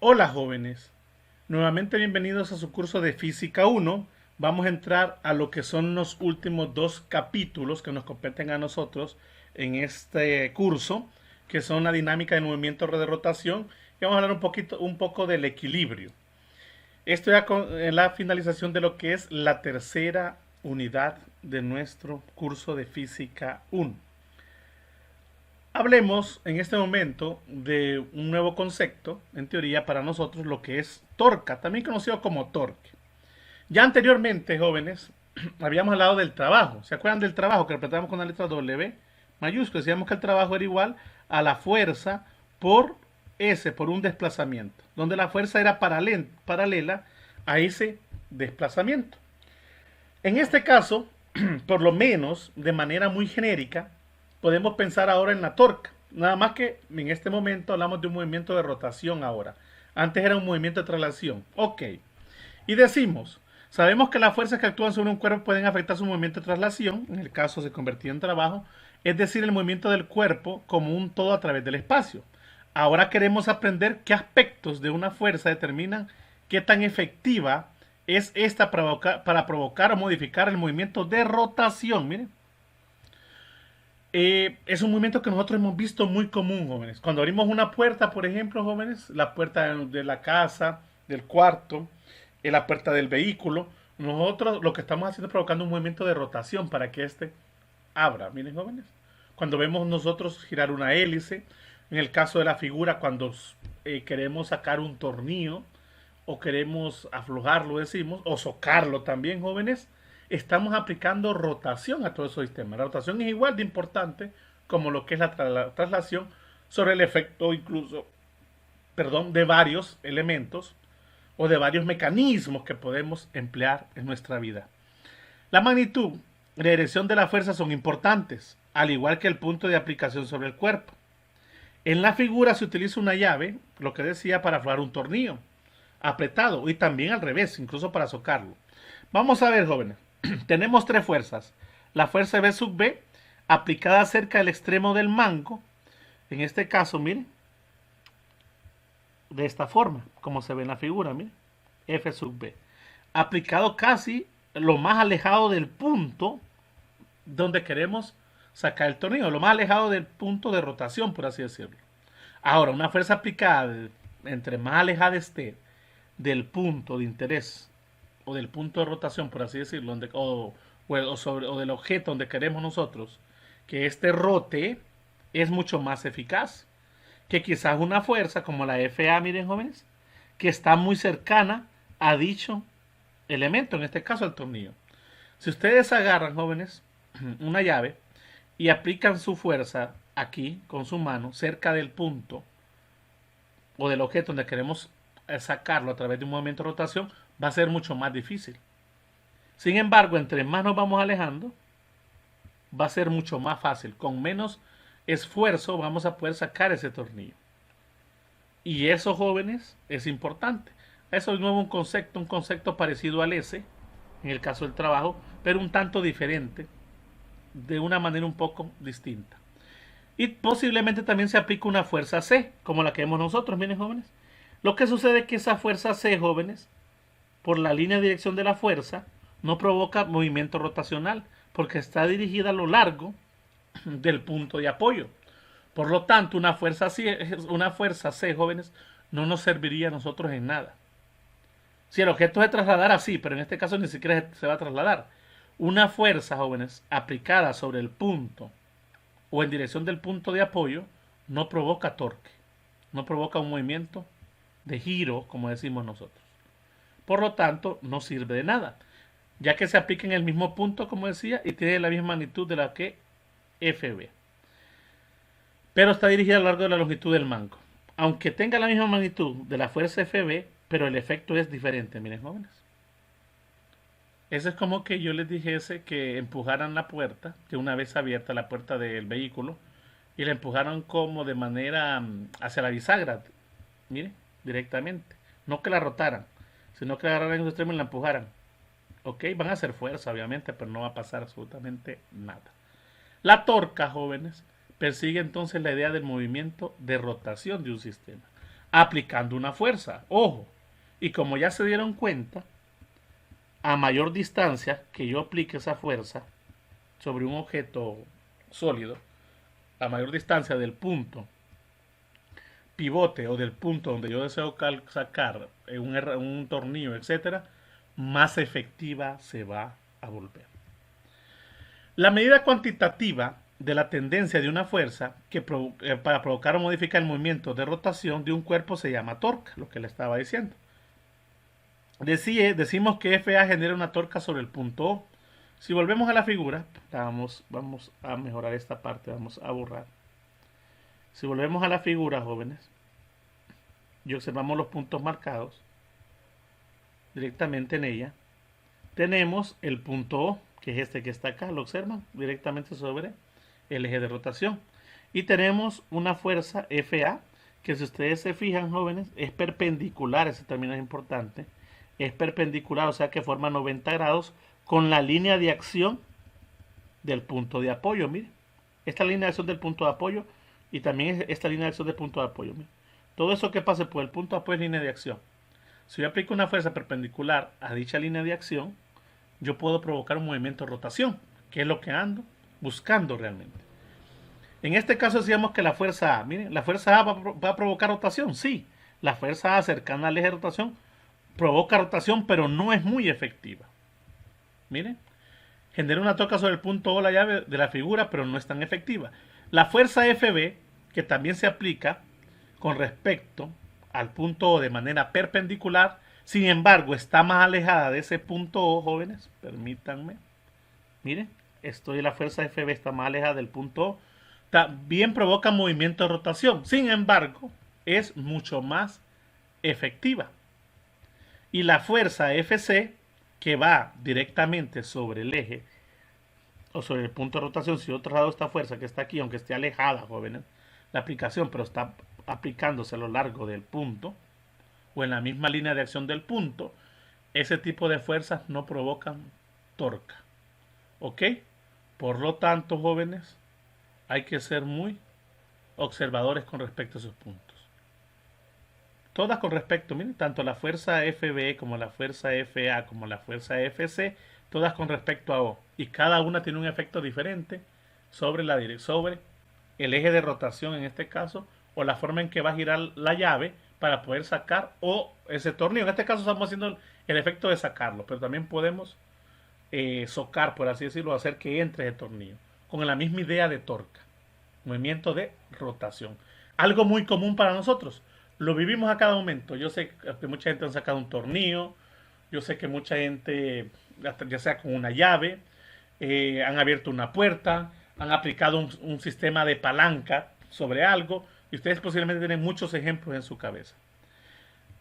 Hola jóvenes, nuevamente bienvenidos a su curso de Física 1. Vamos a entrar a lo que son los últimos dos capítulos que nos competen a nosotros en este curso, que son la dinámica del movimiento de rotación, y vamos a hablar un poco del equilibrio. Esto ya en la finalización de lo que es la tercera unidad de nuestro curso de Física 1. Hablemos en este momento de un nuevo concepto, en teoría, para nosotros, lo que es torca, también conocido como torque. Ya anteriormente, jóvenes, habíamos hablado del trabajo. ¿Se acuerdan del trabajo que representamos con la letra W mayúscula? Decíamos que el trabajo era igual a la fuerza por S, por un desplazamiento, donde la fuerza era paralela a ese desplazamiento. En este caso, por lo menos de manera muy genérica, podemos pensar ahora en la torca. Nada más que en este momento hablamos de un movimiento de rotación ahora. Antes era un movimiento de traslación. Ok. Y decimos, sabemos que las fuerzas que actúan sobre un cuerpo pueden afectar su movimiento de traslación. En el caso se convertía en trabajo. Es decir, el movimiento del cuerpo como un todo a través del espacio. Ahora queremos aprender qué aspectos de una fuerza determinan qué tan efectiva es esta para provocar o modificar el movimiento de rotación. Miren. Es un movimiento que nosotros hemos visto muy común, jóvenes. Cuando abrimos una puerta, por ejemplo, jóvenes, la puerta de la casa, del cuarto, la puerta del vehículo, nosotros lo que estamos haciendo es provocando un movimiento de rotación para que éste abra. Miren, jóvenes. Cuando vemos nosotros girar una hélice, en el caso de la figura, cuando queremos sacar un tornillo o queremos aflojarlo, decimos, o socarlo también, jóvenes, estamos aplicando rotación a todo ese sistema. La rotación es igual de importante como lo que es la traslación sobre el efecto incluso, perdón, de varios elementos o de varios mecanismos que podemos emplear en nuestra vida. La magnitud y la dirección de la fuerza son importantes, al igual que el punto de aplicación sobre el cuerpo. En la figura se utiliza una llave, lo que decía, para aflojar un tornillo apretado y también al revés, incluso para socarlo. Vamos a ver, jóvenes. Tenemos tres fuerzas. La fuerza B sub B aplicada cerca del extremo del mango. En este caso, miren, de esta forma, como se ve en la figura, miren, F sub B. Aplicado casi lo más alejado del punto donde queremos sacar el tornillo, lo más alejado del punto de rotación, por así decirlo. Ahora, una fuerza aplicada entre más alejada esté del punto de interés o del punto de rotación, por así decirlo, o del objeto donde queremos nosotros que este rote, es mucho más eficaz que quizás una fuerza como la FA, miren jóvenes, que está muy cercana a dicho elemento, en este caso el tornillo. Si ustedes agarran, jóvenes, una llave y aplican su fuerza aquí con su mano cerca del punto o del objeto donde queremos sacarlo a través de un movimiento de rotación, va a ser mucho más difícil. Sin embargo, entre más nos vamos alejando, va a ser mucho más fácil. Con menos esfuerzo vamos a poder sacar ese tornillo. Y eso, jóvenes, es importante. Eso es nuevo un concepto parecido al S, en el caso del trabajo, pero un tanto diferente, de una manera un poco distinta. Y posiblemente también se aplica una fuerza C, como la que vemos nosotros, miren jóvenes. Lo que sucede es que esa fuerza C, jóvenes, por la línea de dirección de la fuerza, no provoca movimiento rotacional, porque está dirigida a lo largo del punto de apoyo. Por lo tanto, una fuerza C, jóvenes, no nos serviría a nosotros en nada. Si el objeto se trasladara así, pero en este caso ni siquiera se va a trasladar. Una fuerza, jóvenes, aplicada sobre el punto o en dirección del punto de apoyo, no provoca torque, no provoca un movimiento de giro, como decimos nosotros. Por lo tanto, no sirve de nada, ya que se aplica en el mismo punto, como decía, y tiene la misma magnitud de la que FB. Pero está dirigida a lo largo de la longitud del mango. Aunque tenga la misma magnitud de la fuerza FB, pero el efecto es diferente, miren jóvenes. Eso es como que yo les dijese que empujaran la puerta, que una vez abierta la puerta del vehículo, y la empujaron como de manera hacia la bisagra, miren, directamente. No que la rotaran, sino que la agarraran en su extremo y la empujaran. Ok, van a hacer fuerza, obviamente, pero no va a pasar absolutamente nada. La torca, jóvenes, persigue entonces la idea del movimiento de rotación de un sistema. aplicando una fuerza. Ojo, y como ya se dieron cuenta, a mayor distancia que yo aplique esa fuerza sobre un objeto sólido, a mayor distancia del punto pivote o del punto donde yo deseo sacar un tornillo, etcétera, más efectiva se va a volver. La medida cuantitativa de la tendencia de una fuerza para provocar o modificar el movimiento de rotación de un cuerpo se llama torca, lo que le estaba diciendo. Decimos que FA genera una torca sobre el punto O. Si volvemos a la figura, vamos a mejorar esta parte, vamos a borrar. Si volvemos a la figura, jóvenes, y observamos los puntos marcados directamente en ella, tenemos el punto O, que es este que está acá, lo observan, directamente sobre el eje de rotación. Y tenemos una fuerza FA, que si ustedes se fijan, jóvenes, es perpendicular, ese término es importante, es perpendicular, o sea que forma 90 grados con la línea de acción del punto de apoyo. Miren, esta línea de acción del punto de apoyo y también esta línea de acción del punto de apoyo. Miren, todo eso que pase por el punto de apoyo es línea de acción. Si yo aplico una fuerza perpendicular a dicha línea de acción, yo puedo provocar un movimiento de rotación, que es lo que ando buscando realmente. En este caso decíamos que la fuerza A, miren, la fuerza A va a provocar rotación, sí. La fuerza A cercana al eje de rotación provoca rotación, pero no es muy efectiva. Miren, genera una torca sobre el punto O, la llave de la figura, pero no es tan efectiva. La fuerza FB, que también se aplica con respecto al punto O de manera perpendicular, sin embargo, está más alejada de ese punto O, jóvenes, permítanme. Miren, la fuerza FB está más alejada del punto O. También provoca movimiento de rotación, sin embargo, es mucho más efectiva. Y la fuerza FC, que va directamente sobre el eje o sobre el punto de rotación, si yo traslado esta fuerza que está aquí, aunque esté alejada, jóvenes, la aplicación, pero está aplicándose a lo largo del punto o en la misma línea de acción del punto, ese tipo de fuerzas no provocan torca. ¿Ok? Por lo tanto, jóvenes, hay que ser muy observadores con respecto a esos puntos. Todas con respecto, miren, tanto la fuerza FB como la fuerza FA como la fuerza FC, todas con respecto a O. Y cada una tiene un efecto diferente sobre el eje de rotación en este caso, o la forma en que va a girar la llave para poder sacar o ese tornillo. En este caso estamos haciendo el efecto de sacarlo, pero también podemos socar, por así decirlo, hacer que entre el tornillo, con la misma idea de torca, movimiento de rotación. Algo muy común para nosotros. Lo vivimos a cada momento. Yo sé que mucha gente ha sacado un tornillo, yo sé que mucha gente, ya sea con una llave, han abierto una puerta, han aplicado un sistema de palanca sobre algo, y ustedes posiblemente tienen muchos ejemplos en su cabeza.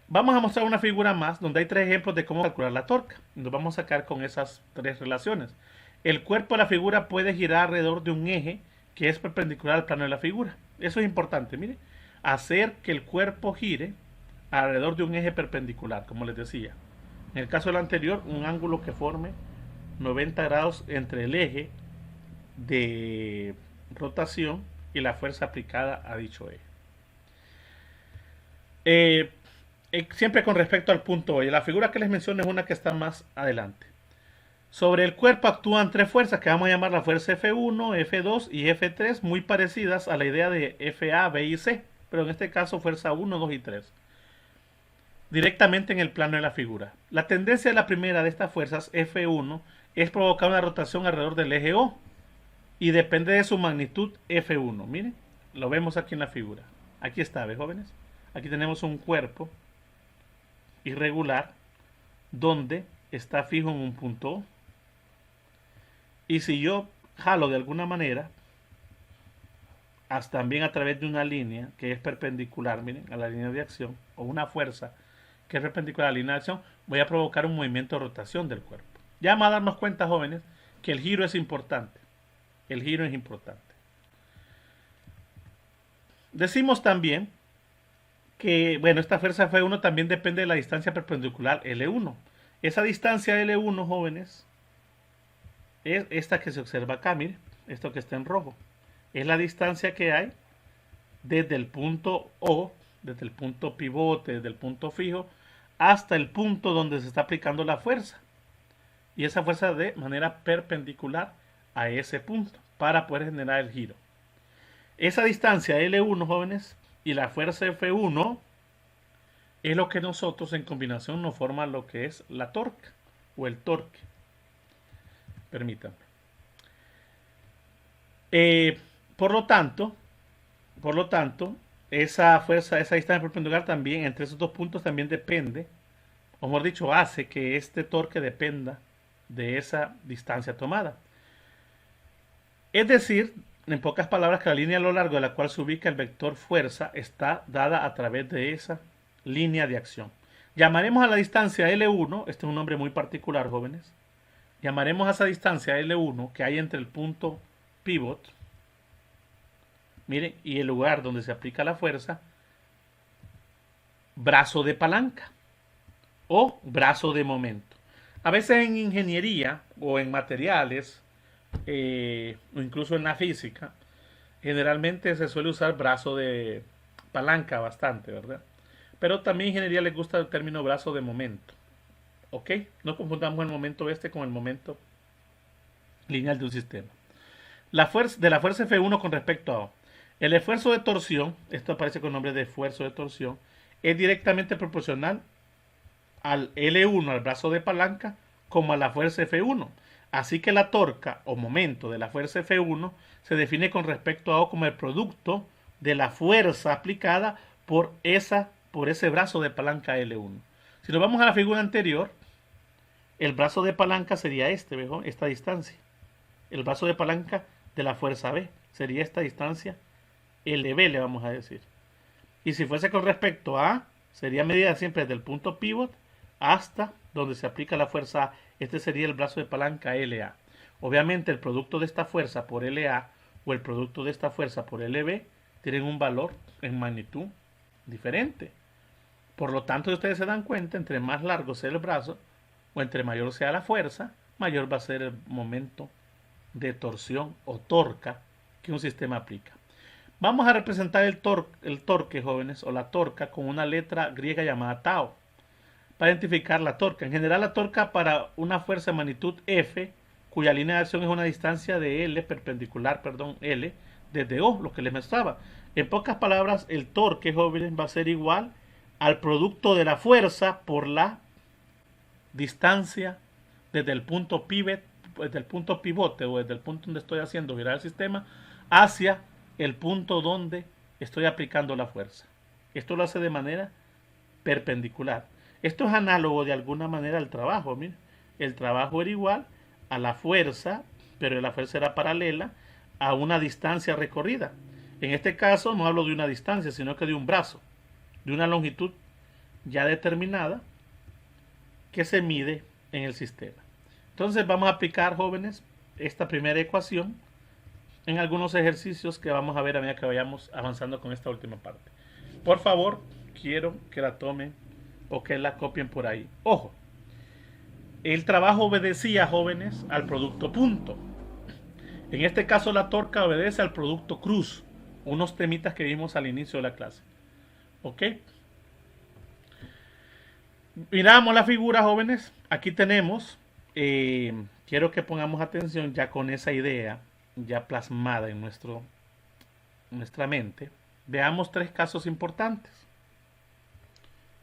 Vamos a mostrar una figura más donde hay 3 ejemplos de cómo calcular la torca. Nos vamos a sacar con esas 3 relaciones. El cuerpo de la figura puede girar alrededor de un eje que es perpendicular al plano de la figura. Eso es importante, mire. Hacer que el cuerpo gire alrededor de un eje perpendicular, como les decía. En el caso del anterior, un ángulo que forme 90 grados entre el eje de rotación y la fuerza aplicada a dicho eje. Siempre con respecto al punto O. La figura que les menciono es una que está más adelante. Sobre el cuerpo actúan 3 fuerzas que vamos a llamar la fuerza F1, F2 y F3, muy parecidas a la idea de FA, B y C, pero en este caso fuerza 1, 2 y 3, directamente en el plano de la figura. La tendencia de la primera de estas fuerzas, F1, es provocar una rotación alrededor del eje O y depende de su magnitud F1. Miren, lo vemos aquí en la figura. Aquí está, ¿ves, jóvenes? Aquí tenemos un cuerpo irregular donde está fijo en un punto O. Y si yo jalo de alguna manera, también a través de una línea que es perpendicular, miren, a la línea de acción, o una fuerza que es perpendicular a la línea de acción, voy a provocar un movimiento de rotación del cuerpo. Ya vamos a darnos cuenta, jóvenes, que el giro es importante. El giro es importante. Decimos también que, bueno, esta fuerza F1 también depende de la distancia perpendicular L1. Esa distancia L1, jóvenes, es esta que se observa acá, miren, esto que está en rojo. Es la distancia que hay desde el punto O desde el punto pivote, desde el punto fijo, hasta el punto donde se está aplicando la fuerza. Y esa fuerza de manera perpendicular a ese punto para poder generar el giro. Esa distancia L1, jóvenes, y la fuerza F1 es lo que nosotros en combinación nos forma lo que es la torque o el torque. Permítanme. Por lo tanto, esa fuerza, esa distancia perpendicular también, entre esos dos puntos también depende, o mejor dicho, hace que este torque dependa de esa distancia tomada. Es decir, en pocas palabras, que la línea a lo largo de la cual se ubica el vector fuerza está dada a través de esa línea de acción. Llamaremos a la distancia L1, este es un nombre muy particular, jóvenes. Llamaremos a esa distancia L1 que hay entre el punto pivot, miren, y el lugar donde se aplica la fuerza, brazo de palanca o brazo de momento. A veces en ingeniería o en materiales o incluso en la física, generalmente se suele usar brazo de palanca bastante, ¿verdad? Pero también en ingeniería les gusta el término brazo de momento. ¿Ok? No confundamos el momento este con el momento lineal de un sistema. La fuerza, de la fuerza F1 con respecto a el esfuerzo de torsión, esto aparece con el nombre de esfuerzo de torsión, es directamente proporcional al L1, al brazo de palanca, como a la fuerza F1. Así que la torca o momento de la fuerza F1 se define con respecto a O como el producto de la fuerza aplicada por ese brazo de palanca L1. Si nos vamos a la figura anterior, el brazo de palanca sería esta distancia. El brazo de palanca de la fuerza B sería esta distancia LB, le vamos a decir. Y si fuese con respecto a A, sería medida siempre desde el punto pivot hasta donde se aplica la fuerza A. Este sería el brazo de palanca LA. Obviamente el producto de esta fuerza por LA o el producto de esta fuerza por LB tienen un valor en magnitud diferente. Por lo tanto, si ustedes se dan cuenta, entre más largo sea el brazo o entre mayor sea la fuerza, mayor va a ser el momento de torsión o torca que un sistema aplica. Vamos a representar el torque, jóvenes, o la torca con una letra griega llamada tau para identificar la torca. En general, la torca para una fuerza de magnitud F, cuya línea de acción es una distancia de L, L, desde O, lo que les mostraba. En pocas palabras, el torque, jóvenes, va a ser igual al producto de la fuerza por la distancia desde el punto pivote o desde el punto donde estoy haciendo girar el sistema hacia el punto donde estoy aplicando la fuerza. Esto lo hace de manera perpendicular. Esto es análogo de alguna manera al trabajo. Miren, el trabajo era igual a la fuerza, pero la fuerza era paralela a una distancia recorrida. En este caso no hablo de una distancia, sino que de un brazo, de una longitud ya determinada que se mide en el sistema. Entonces vamos a aplicar, jóvenes, esta primera ecuación en algunos ejercicios que vamos a ver a medida que vayamos avanzando con esta última parte. Por favor, quiero que la tomen o que la copien por ahí. Ojo, el trabajo obedecía, jóvenes, al producto punto. En este caso la torca obedece al producto cruz, unos temitas que vimos al inicio de la clase. ¿Ok? Miramos la figura, jóvenes. Aquí tenemos, quiero que pongamos atención ya con esa idea ya plasmada en nuestra mente. Veamos tres casos importantes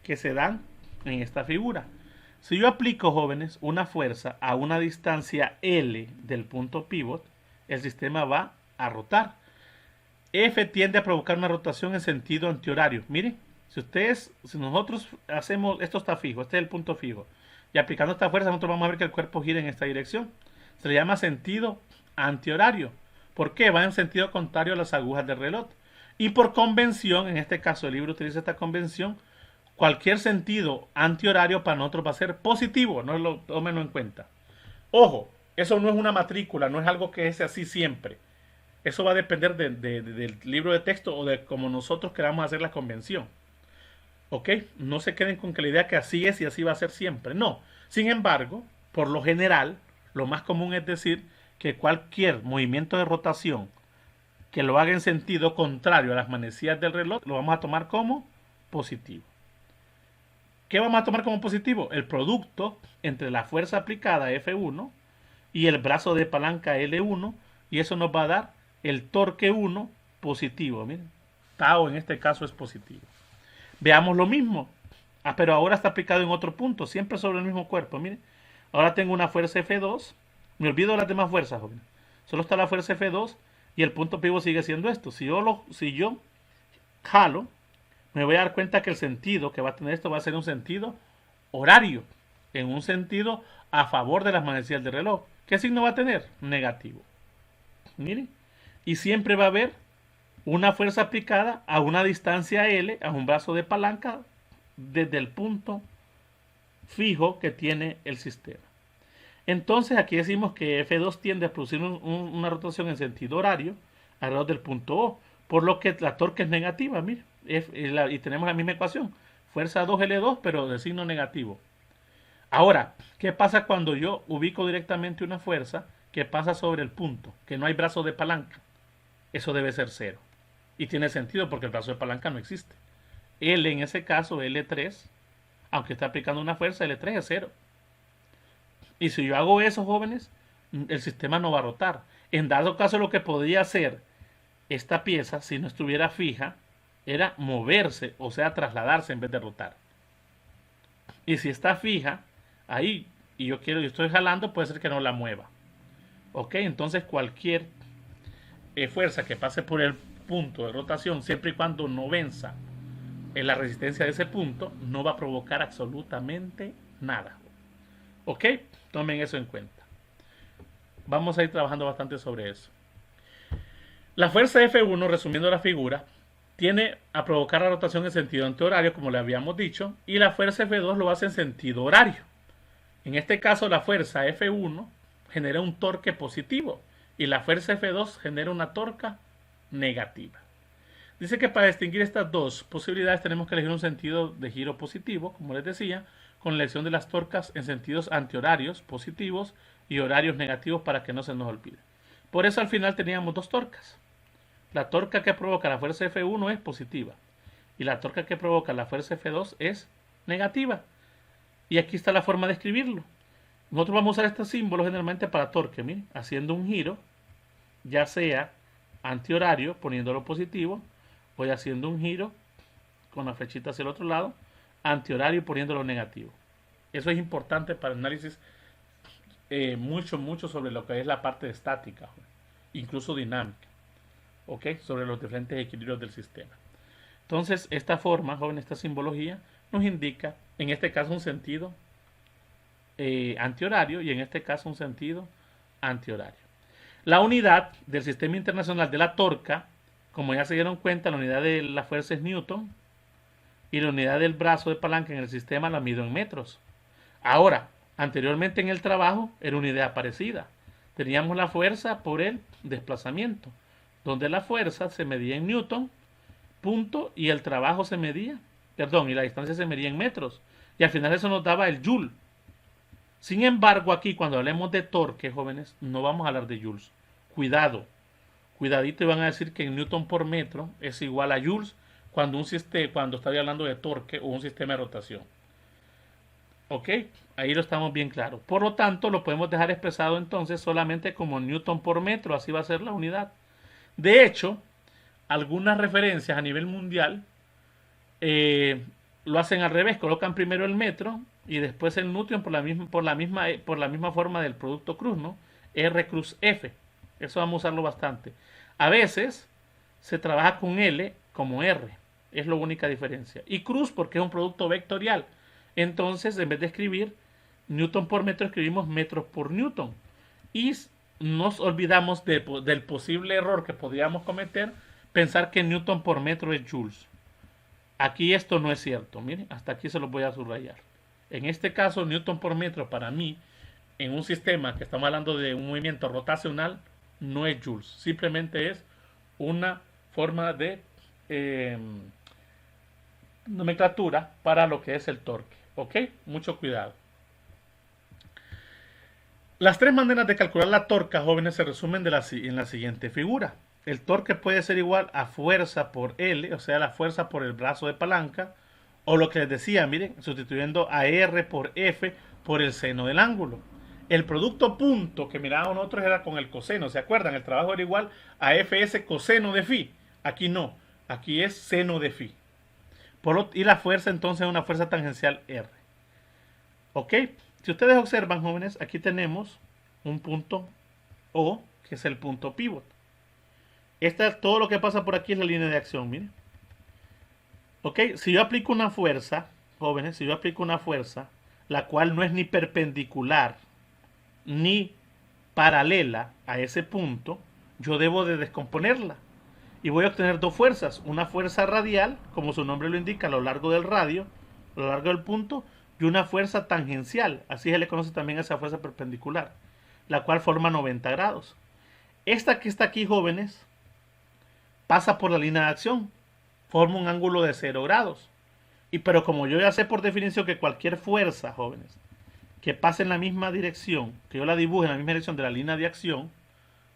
que se dan en esta figura. Si yo aplico, jóvenes, una fuerza a una distancia L del punto pivot, el sistema va a rotar. F tiende a provocar una rotación en sentido antihorario. Miren, si nosotros hacemos, esto está fijo, este es el punto fijo, y aplicando esta fuerza nosotros vamos a ver que el cuerpo gira en esta dirección. Se le llama sentido antihorario. ¿Por qué? Va en sentido contrario a las agujas del reloj. Y por convención, en este caso el libro utiliza esta convención, cualquier sentido antihorario para nosotros va a ser positivo, tómenlo en cuenta. Ojo, eso no es una matrícula, no es algo que es así siempre. Eso va a depender del libro de texto o de cómo nosotros queramos hacer la convención. ¿Ok? No se queden con que la idea que así es y así va a ser siempre. No. Sin embargo, por lo general, lo más común es decir que cualquier movimiento de rotación que lo haga en sentido contrario a las manecillas del reloj, lo vamos a tomar como positivo. ¿Qué vamos a tomar como positivo? El producto entre la fuerza aplicada F1 y el brazo de palanca L1, y eso nos va a dar el torque 1 positivo. Miren, Tau en este caso es positivo. Veamos lo mismo. Pero ahora está aplicado en otro punto, siempre sobre el mismo cuerpo. Miren, ahora tengo una fuerza F2. Me olvido de las demás fuerzas, jóvenes. Solo está la fuerza F2 y el punto pivot sigue siendo esto. Si yo jalo, me voy a dar cuenta que el sentido que va a tener esto va a ser un sentido horario, en un sentido a favor de las manecillas del reloj. ¿Qué signo va a tener? Negativo. Miren, y siempre va a haber una fuerza aplicada a una distancia L, a un brazo de palanca, desde el punto fijo que tiene el sistema. Entonces aquí decimos que F2 tiende a producir una rotación en sentido horario alrededor del punto O, por lo que la torque es negativa, mire, y tenemos la misma ecuación, fuerza 2L2 pero de signo negativo. Ahora, ¿qué pasa cuando yo ubico directamente una fuerza que pasa sobre el punto, que no hay brazo de palanca? Eso debe ser cero. Y tiene sentido porque el brazo de palanca no existe. L en ese caso, L3, aunque está aplicando una fuerza, L3 es cero. Y si yo hago eso, jóvenes, el sistema no va a rotar. En dado caso, lo que podría hacer esta pieza, si no estuviera fija, era moverse, o sea, trasladarse en vez de rotar. Y si está fija, ahí, y yo estoy jalando, puede ser que no la mueva. Ok, entonces cualquier fuerza que pase por el punto de rotación, siempre y cuando no venza en la resistencia de ese punto, no va a provocar absolutamente nada. Ok, tomen eso en cuenta. Vamos a ir trabajando bastante sobre eso. La fuerza F1, resumiendo la figura, tiene a provocar la rotación en sentido antihorario, como le habíamos dicho, y la fuerza F2 lo hace en sentido horario. En este caso, la fuerza F1 genera un torque positivo y la fuerza F2 genera una torca negativa. Dice que para distinguir estas dos posibilidades tenemos que elegir un sentido de giro positivo, como les decía, con la elección de las torcas en sentidos antihorarios positivos y horarios negativos para que no se nos olvide. Por eso al final teníamos dos torcas. La torca que provoca la fuerza F1 es positiva y la torca que provoca la fuerza F2 es negativa. Y aquí está la forma de escribirlo. Nosotros vamos a usar este símbolo generalmente para torque, miren, haciendo un giro, ya sea antihorario, poniéndolo positivo, o haciendo un giro con la flechita hacia el otro lado, antihorario, poniéndolo negativo. Eso es importante para el análisis mucho sobre lo que es la parte de estática, incluso dinámica, ¿ok? Sobre los diferentes equilibrios del sistema. Entonces, esta forma, joven, esta simbología, nos indica, en este caso, un sentido antihorario y en este caso un sentido antihorario. La unidad del Sistema Internacional de la Torca, como ya se dieron cuenta, la unidad de la fuerza es Newton y la unidad del brazo de palanca en el sistema la mido en metros. Ahora, anteriormente en el trabajo era una idea parecida. Teníamos la fuerza por el desplazamiento, donde la fuerza se medía en Newton, punto, y el trabajo se medía, y la distancia se medía en metros. Y al final eso nos daba el joule. Sin embargo, aquí cuando hablemos de torque, jóvenes, no vamos a hablar de joules. Cuidadito, y van a decir que en newton por metro es igual a joules cuando estoy hablando de torque o un sistema de rotación. Ok, ahí lo estamos bien claro. Por lo tanto, lo podemos dejar expresado entonces solamente como newton por metro, así va a ser la unidad. De hecho, algunas referencias a nivel mundial lo hacen al revés, colocan primero el metro y después el newton por la misma forma del producto cruz, ¿no? R cruz F. Eso vamos a usarlo bastante. A veces se trabaja con L como R, es la única diferencia. Y cruz porque es un producto vectorial. Entonces, en vez de escribir newton por metro, escribimos metros por newton. Y nos olvidamos del posible error que podríamos cometer, pensar que newton por metro es joules. Aquí esto no es cierto. Miren, hasta aquí se los voy a subrayar. En este caso, newton por metro para mí, en un sistema que estamos hablando de un movimiento rotacional, no es joules. Simplemente es una forma de nomenclatura para lo que es el torque. ¿Ok? Mucho cuidado. Las tres maneras de calcular la torca, jóvenes, se resumen en la siguiente figura. el torque puede ser igual a fuerza por L, o sea, la fuerza por el brazo de palanca, o lo que les decía, miren, sustituyendo a R por F por el seno del ángulo. El producto punto que mirábamos nosotros era con el coseno, ¿se acuerdan? El trabajo era igual a Fs coseno de phi. Aquí no, aquí es seno de phi. Y la fuerza entonces es una fuerza tangencial R. ¿Ok? Si ustedes observan, jóvenes, aquí tenemos un punto O, que es el punto pivot. Todo lo que pasa por aquí es la línea de acción, miren. ¿Ok? Si yo aplico una fuerza, jóvenes, si yo aplico una fuerza, la cual no es ni perpendicular ni paralela a ese punto, yo debo de descomponerla. Y voy a obtener dos fuerzas. Una fuerza radial, como su nombre lo indica, a lo largo del radio, a lo largo del punto, y una fuerza tangencial, así se le conoce también a esa fuerza perpendicular, la cual forma 90 grados. Esta que está aquí, jóvenes, pasa por la línea de acción, forma un ángulo de 0 grados. Pero como yo ya sé por definición que cualquier fuerza, jóvenes, que pase en la misma dirección, que yo la dibuje en la misma dirección de la línea de acción,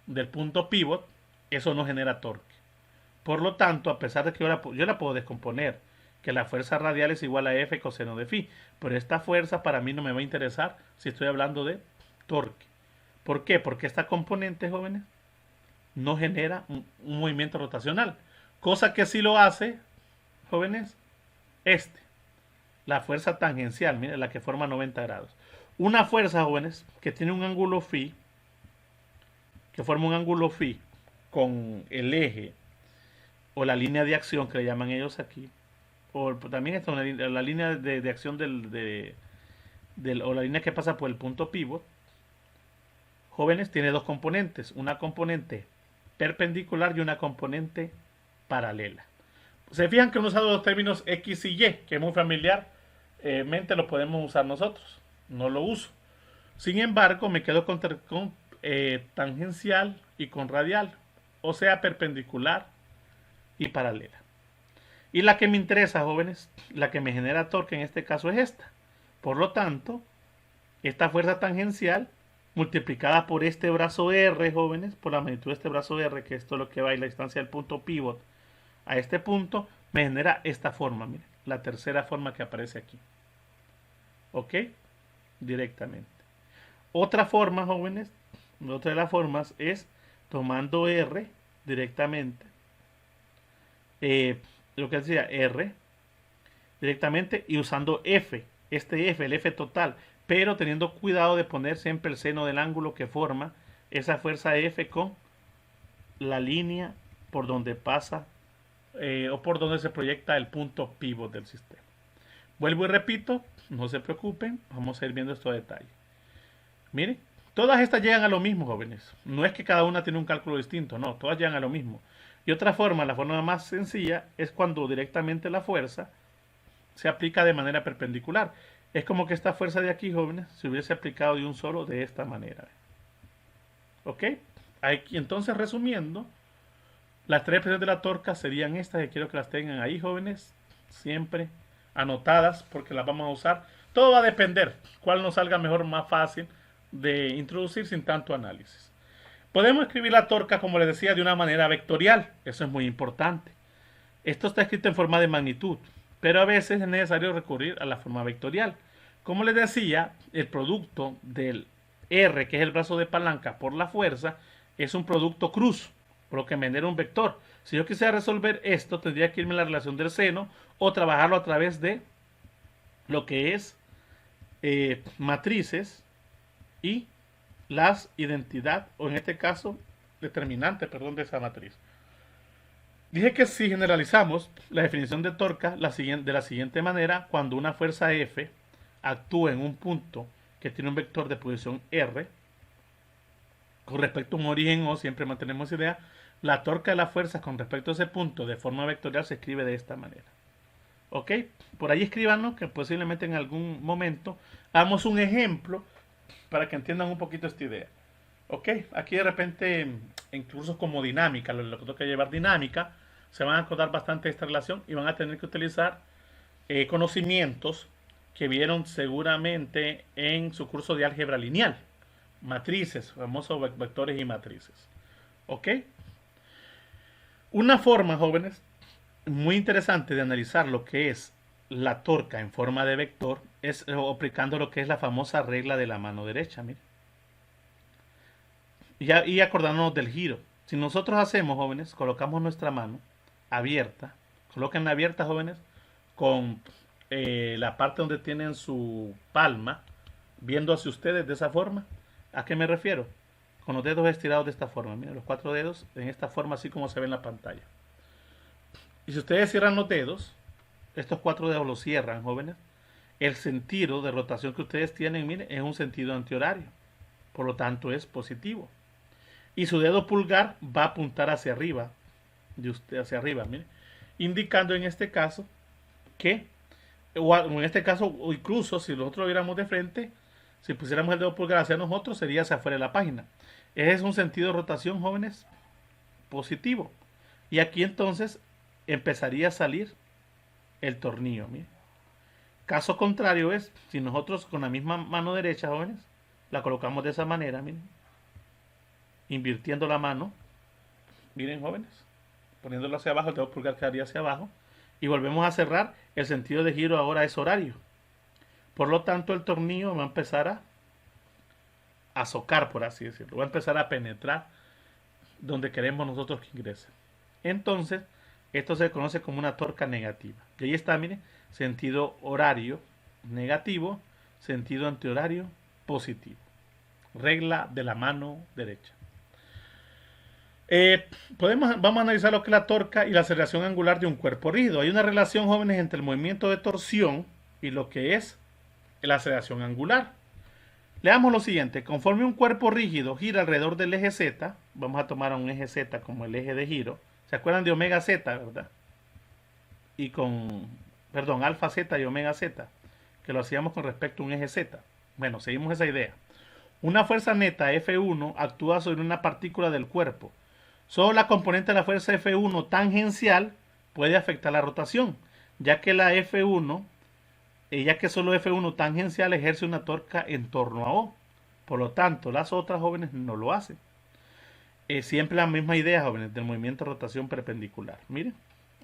del punto pivot, eso no genera torque. Por lo tanto, a pesar de que yo la puedo descomponer, que la fuerza radial es igual a F coseno de phi, pero esta fuerza para mí no me va a interesar si estoy hablando de torque. ¿Por qué? Porque esta componente, jóvenes, no genera un movimiento rotacional. Cosa que sí lo hace, jóvenes, la fuerza tangencial, miren, la que forma 90 grados. Una fuerza, jóvenes, que tiene un ángulo phi, que forma un ángulo phi con el eje o la línea de acción que le llaman ellos aquí, o también está la línea de acción o la línea que pasa por el punto pivot, jóvenes, tiene dos componentes, una componente perpendicular y una componente paralela. Se fijan que hemos usado los términos X y Y, que es muy familiar, mente lo podemos usar nosotros, no lo uso. Sin embargo, me quedo con tangencial y con radial, o sea, perpendicular y paralela. Y la que me interesa, jóvenes, la que me genera torque en este caso es esta. Por lo tanto, esta fuerza tangencial multiplicada por este brazo R, jóvenes, por la magnitud de este brazo R, que esto es lo que va a ir la distancia del punto pivot a este punto, me genera esta forma, miren, la tercera forma que aparece aquí. ¿Ok? Directamente. Otra forma, jóvenes, otra de las formas es tomando R directamente, lo que decía R directamente y usando F, el F total, pero teniendo cuidado de poner siempre el seno del ángulo que forma esa fuerza F con la línea por donde pasa o por donde se proyecta el punto pivot del sistema. Vuelvo y repito, no se preocupen, vamos a ir viendo esto a detalle. Miren, todas estas llegan a lo mismo, jóvenes. No es que cada una tiene un cálculo distinto, no, todas llegan a lo mismo. Y otra forma, la forma más sencilla, es cuando directamente la fuerza se aplica de manera perpendicular. Es como que esta fuerza de aquí, jóvenes, se hubiese aplicado de un solo de esta manera. ¿Ok? Aquí, entonces, resumiendo, las tres expresiones de la torca serían estas, que quiero que las tengan ahí, jóvenes, siempre anotadas, porque las vamos a usar. Todo va a depender cuál nos salga mejor, más fácil de introducir sin tanto análisis. Podemos escribir la torca, como les decía, de una manera vectorial. Eso es muy importante. Esto está escrito en forma de magnitud, pero a veces es necesario recurrir a la forma vectorial. Como les decía, el producto del R, que es el brazo de palanca, por la fuerza, es un producto cruz, por lo que me genera un vector. Si yo quisiera resolver esto, tendría que irme a la relación del seno o trabajarlo a través de lo que es matrices y las identidad, o en este caso, determinante, perdón, de esa matriz. Dije que si generalizamos la definición de torca de la siguiente manera, cuando una fuerza F actúa en un punto que tiene un vector de posición R, con respecto a un origen O, siempre mantenemos idea, la torca de la fuerza con respecto a ese punto de forma vectorial se escribe de esta manera. ¿Ok? Por ahí escríbanos que posiblemente en algún momento hagamos un ejemplo para que entiendan un poquito esta idea. ¿Ok? Aquí de repente en cursos como dinámica, lo que toca llevar dinámica, se van a acordar bastante de esta relación y van a tener que utilizar conocimientos que vieron seguramente en su curso de álgebra lineal. Matrices, famosos vectores y matrices. ¿Ok? Una forma, jóvenes, muy interesante de analizar lo que es la torca en forma de vector es aplicando lo que es la famosa regla de la mano derecha. Mire. Y acordándonos del giro. Si nosotros hacemos, jóvenes, colocamos nuestra mano abierta, coloquen abierta, jóvenes, con la parte donde tienen su palma, viendo hacia ustedes de esa forma. ¿A qué me refiero? Con los dedos estirados de esta forma. Miren, los 4 dedos en esta forma, así como se ve en la pantalla. Y si ustedes cierran los dedos, estos 4 dedos los cierran, jóvenes, el sentido de rotación que ustedes tienen, miren, es un sentido antihorario. Por lo tanto, es positivo. Y su dedo pulgar va a apuntar hacia arriba, de usted hacia arriba, mire, indicando en este caso que, o en este caso, o incluso si nosotros lo viéramos de frente, si pusiéramos el dedo pulgar hacia nosotros, sería hacia afuera de la página. Ese es un sentido de rotación, jóvenes, positivo. Y aquí entonces empezaría a salir el tornillo, mire. Caso contrario es, si nosotros con la misma mano derecha, jóvenes, la colocamos de esa manera, miren, invirtiendo la mano, miren, jóvenes, poniéndolo hacia abajo, el dedo pulgar quedaría hacia abajo, y volvemos a cerrar, el sentido de giro ahora es horario. Por lo tanto, el tornillo va a empezar a socar, por así decirlo, va a empezar a penetrar donde queremos nosotros que ingrese. Entonces, esto se conoce como una torca negativa. Y ahí está, miren, sentido horario negativo, sentido antihorario positivo. Regla de la mano derecha. Vamos a analizar lo que es la torca y la aceleración angular de un cuerpo rígido. Hay una relación, jóvenes, entre el movimiento de torsión y lo que es la aceleración angular. Leamos lo siguiente. Conforme un cuerpo rígido gira alrededor del eje Z, vamos a tomar a un eje Z como el eje de giro. ¿Se acuerdan de omega Z, verdad? Y perdón, alfa Z y omega Z, que lo hacíamos con respecto a un eje Z. Bueno, seguimos esa idea. Una fuerza neta F1 actúa sobre una partícula del cuerpo. Solo la componente de la fuerza F1 tangencial puede afectar la rotación, ya que solo F1 tangencial ejerce una torca en torno a O. Por lo tanto, las otras, jóvenes, no lo hacen. Siempre la misma idea, jóvenes, del movimiento de rotación perpendicular. Miren,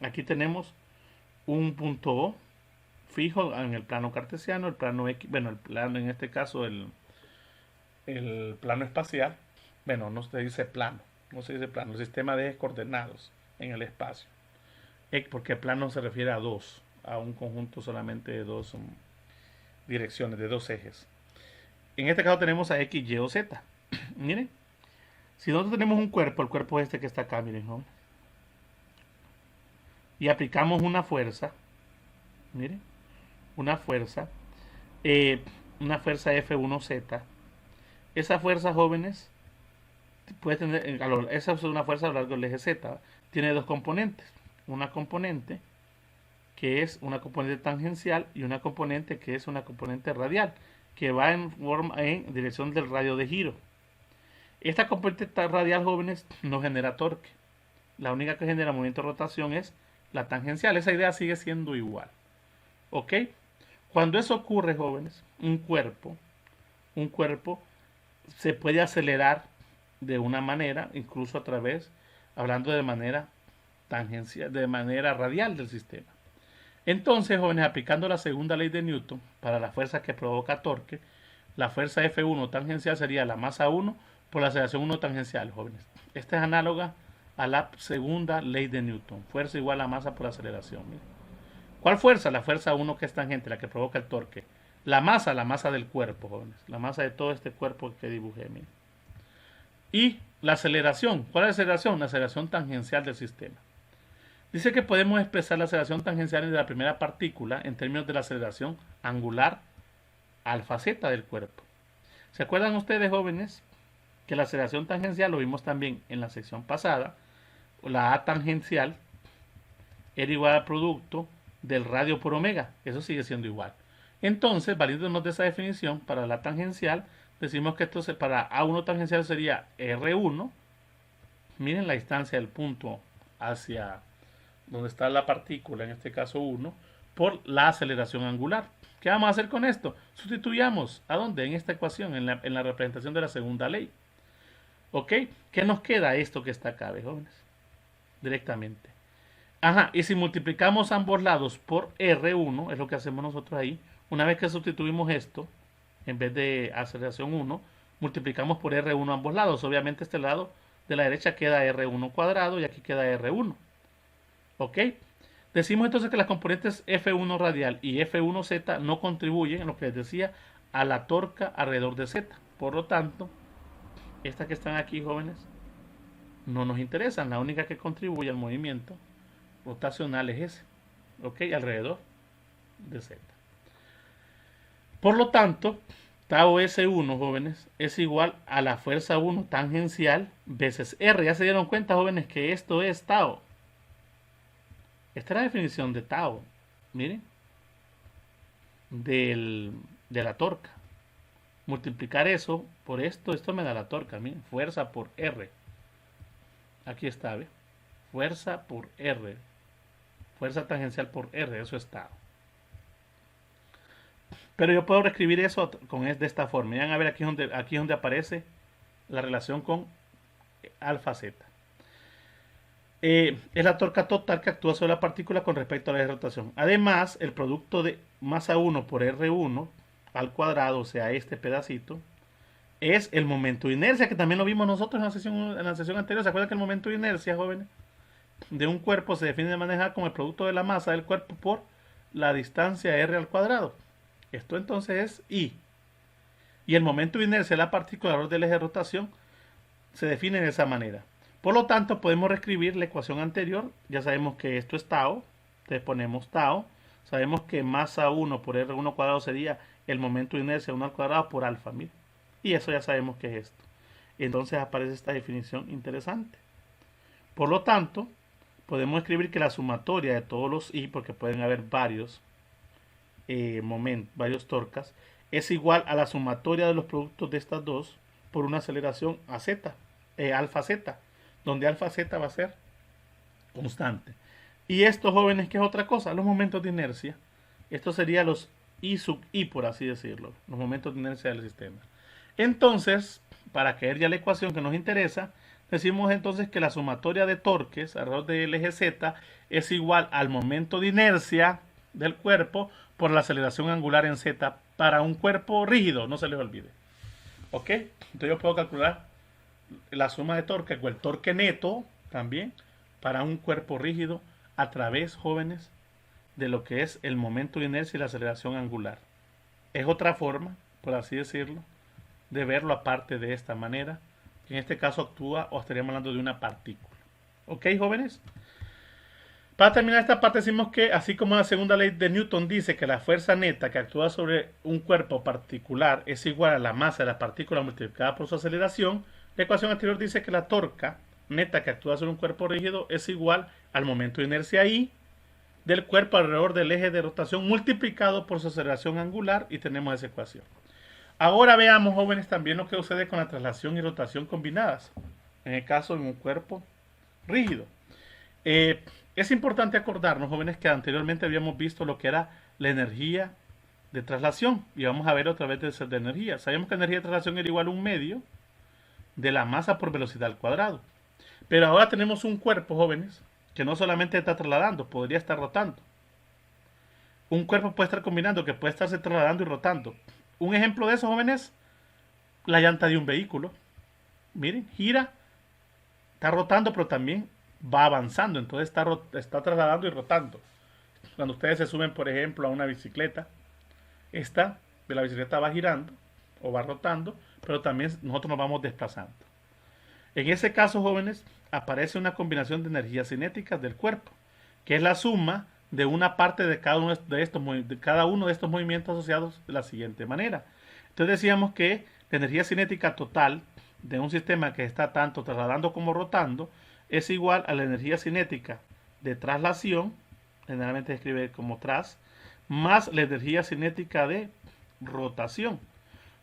aquí tenemos un punto O fijo en el plano cartesiano, el plano X, bueno, el plano en este caso, el plano espacial. Bueno, no se dice plano, el sistema de ejes coordenados en el espacio. Porque el plano se refiere a un conjunto solamente de dos direcciones, de dos ejes. En este caso tenemos a X, Y o Z. Miren, si nosotros tenemos un cuerpo, el cuerpo este que está acá, miren, ¿no? Y aplicamos una fuerza, miren, una fuerza F1Z. Esa fuerza, jóvenes, puede tener, esa es una fuerza a lo largo del eje Z. Tiene dos componentes. Una componente que es una componente tangencial y una componente que es una componente radial, que va en dirección del radio de giro. Esta componente radial, jóvenes, no genera torque. La única que genera movimiento de rotación es la tangencial. Esa idea sigue siendo igual. ¿Ok? Cuando eso ocurre, jóvenes, un cuerpo se puede acelerar de una manera, incluso a través, hablando de manera tangencial, de manera radial del sistema. Entonces, jóvenes, aplicando la segunda ley de Newton para la fuerza que provoca torque, la fuerza F1 tangencial sería la masa 1 por la aceleración 1 tangencial, jóvenes. Esta es análoga a la segunda ley de Newton. Fuerza igual a masa por aceleración. Miren. ¿Cuál fuerza? La fuerza 1 que es tangente, la que provoca el torque. La masa del cuerpo, jóvenes. La masa de todo este cuerpo que dibujé. Miren. Y la aceleración. ¿Cuál es la aceleración? La aceleración tangencial del sistema. Dice que podemos expresar la aceleración tangencial de la primera partícula en términos de la aceleración angular alfa z del cuerpo. ¿Se acuerdan ustedes, jóvenes, que la aceleración tangencial, lo vimos también en la sección pasada, la A tangencial era igual al producto del radio por omega? Eso sigue siendo igual. Entonces, valiéndonos de esa definición, para la tangencial, decimos que esto para A1 tangencial sería R1. Miren la distancia del punto hacia donde está la partícula, en este caso 1, por la aceleración angular. ¿Qué vamos a hacer con esto? Sustituyamos. ¿A dónde? En esta ecuación, en la representación de la segunda ley. ¿Ok? ¿Qué nos queda esto que está acá, jóvenes? directamente. Ajá, y si multiplicamos ambos lados por R1, es lo que hacemos nosotros ahí, una vez que sustituimos esto, en vez de aceleración 1, multiplicamos por R1 ambos lados. Obviamente este lado de la derecha queda R1 cuadrado y aquí queda R1. ¿Ok? Decimos entonces que las componentes F1 radial y F1Z no contribuyen, en lo que les decía, a la torca alrededor de Z. Por lo tanto, estas que están aquí, jóvenes, no nos interesan. La única que contribuye al movimiento rotacional es ese. ¿Ok? Alrededor de Z. Por lo tanto, tau S1, jóvenes, es igual a la fuerza 1 tangencial veces R. Ya se dieron cuenta, jóvenes, que esto es tau. Esta es la definición de tau. Miren. De la torca. Multiplicar eso por esto me da la torca. Miren, fuerza por R. Aquí está, ¿ve? Fuerza por R. Fuerza tangencial por R, eso es tau. Pero yo puedo reescribir eso de esta forma. Van a ver aquí es donde aparece la relación con alfa z. Es la torca total que actúa sobre la partícula con respecto a la eje de rotación. Además, el producto de masa 1 por R1 al cuadrado, o sea, este pedacito, es el momento de inercia, que también lo vimos nosotros en la sesión anterior. ¿Se acuerdan que el momento de inercia, jóvenes, de un cuerpo se define de manera como el producto de la masa del cuerpo por la distancia R al cuadrado? Esto entonces es I. Y el momento de inercia de la partícula alrededor del eje de rotación se define de esa manera. Por lo tanto, podemos reescribir la ecuación anterior. Ya sabemos que esto es tau. Entonces ponemos tau. Sabemos que masa 1 por R1 cuadrado sería el momento de inercia 1 al cuadrado por alfa. Mira. Y eso ya sabemos que es esto. Entonces aparece esta definición interesante. Por lo tanto, podemos escribir que la sumatoria de todos los I, porque pueden haber varios varios torcas, es igual a la sumatoria de los productos de estas dos por una aceleración a z, alfa z, donde alfa z va a ser constante. Y estos, jóvenes, ¿qué es otra cosa? Los momentos de inercia. Esto sería los I sub I, por así decirlo, los momentos de inercia del sistema. Entonces, para caer ya la ecuación que nos interesa, decimos entonces que la sumatoria de torques alrededor del eje Z es igual al momento de inercia del cuerpo por la aceleración angular en Z para un cuerpo rígido, no se les olvide. ¿Ok? Entonces yo puedo calcular la suma de torque o el torque neto también para un cuerpo rígido a través, jóvenes, de lo que es el momento de inercia y la aceleración angular. Es otra forma, por así decirlo, de verlo aparte de esta manera, que en este caso actúa o estaríamos hablando de una partícula. ¿Ok, jóvenes? Para terminar esta parte decimos que, así como la segunda ley de Newton dice que la fuerza neta que actúa sobre un cuerpo particular es igual a la masa de la partícula multiplicada por su aceleración, la ecuación anterior dice que la torca neta que actúa sobre un cuerpo rígido es igual al momento de inercia I del cuerpo alrededor del eje de rotación multiplicado por su aceleración angular, y tenemos esa ecuación. Ahora veamos, jóvenes, también lo que sucede con la traslación y rotación combinadas, en el caso de un cuerpo rígido. Es importante acordarnos, jóvenes, que anteriormente habíamos visto lo que era la energía de traslación, y vamos a ver otra vez de energía. Sabemos que la energía de traslación era igual a un medio de la masa por velocidad al cuadrado. Pero ahora tenemos un cuerpo, jóvenes, que no solamente está trasladando, podría estar rotando. Un cuerpo puede estar combinando, que puede estarse trasladando y rotando. Un ejemplo de eso, jóvenes, la llanta de un vehículo. Miren, gira, está rotando, pero también va avanzando, entonces está trasladando y rotando. Cuando ustedes se suben, por ejemplo, a una bicicleta, la bicicleta va girando o va rotando, pero también nosotros nos vamos desplazando. En ese caso, jóvenes, aparece una combinación de energías cinéticas del cuerpo, que es la suma de una parte de cada uno de estos movimientos asociados de la siguiente manera. Entonces decíamos que la energía cinética total de un sistema que está tanto trasladando como rotando es igual a la energía cinética de traslación, generalmente se escribe como tras, más la energía cinética de rotación,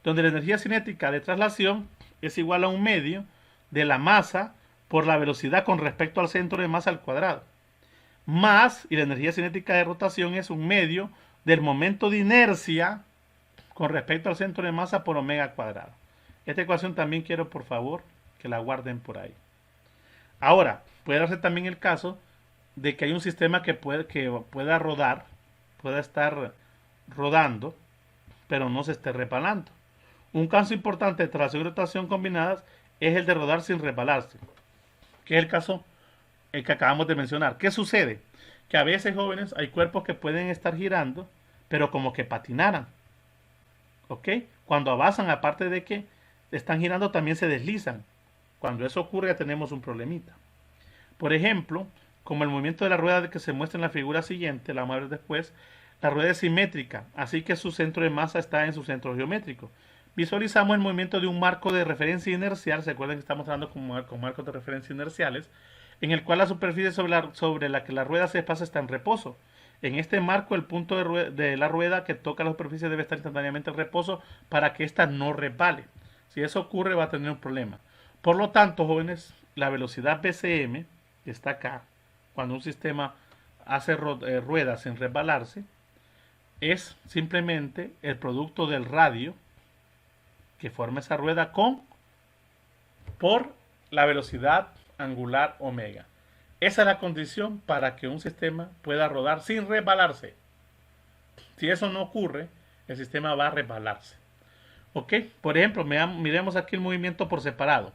donde la energía cinética de traslación es igual a un medio de la masa por la velocidad con respecto al centro de masa al cuadrado, más, y la energía cinética de rotación es un medio del momento de inercia con respecto al centro de masa por omega cuadrado. Esta ecuación también quiero, por favor, que la guarden por ahí. Ahora, puede darse también el caso de que hay un sistema que pueda rodar, pueda estar rodando, pero no se esté resbalando. Un caso importante de traslación y rotación combinadas es el de rodar sin resbalarse, que es el caso que acabamos de mencionar. ¿Qué sucede? Que a veces, jóvenes, hay cuerpos que pueden estar girando, pero como que patinaran. ¿Ok? Cuando avanzan, aparte de que están girando, también se deslizan. Cuando eso ocurre, ya tenemos un problemita. Por ejemplo, como el movimiento de la rueda que se muestra en la figura siguiente, la vamos a ver después, la rueda es simétrica, así que su centro de masa está en su centro geométrico. Visualizamos el movimiento de un marco de referencia inercial, se acuerdan que estamos hablando con marcos de referencia inerciales, en el cual la superficie sobre la que la rueda se desplaza está en reposo. En este marco, el punto de la rueda que toca la superficie debe estar instantáneamente en reposo para que ésta no resbale. Si eso ocurre, va a tener un problema. Por lo tanto, jóvenes, la velocidad BCM, que está acá, cuando un sistema hace ruedas sin resbalarse, es simplemente el producto del radio que forma esa rueda por la velocidad angular omega. Esa es la condición para que un sistema pueda rodar sin resbalarse. Si eso no ocurre, el sistema va a resbalarse. ¿Ok? Por ejemplo, miremos aquí el movimiento por separado.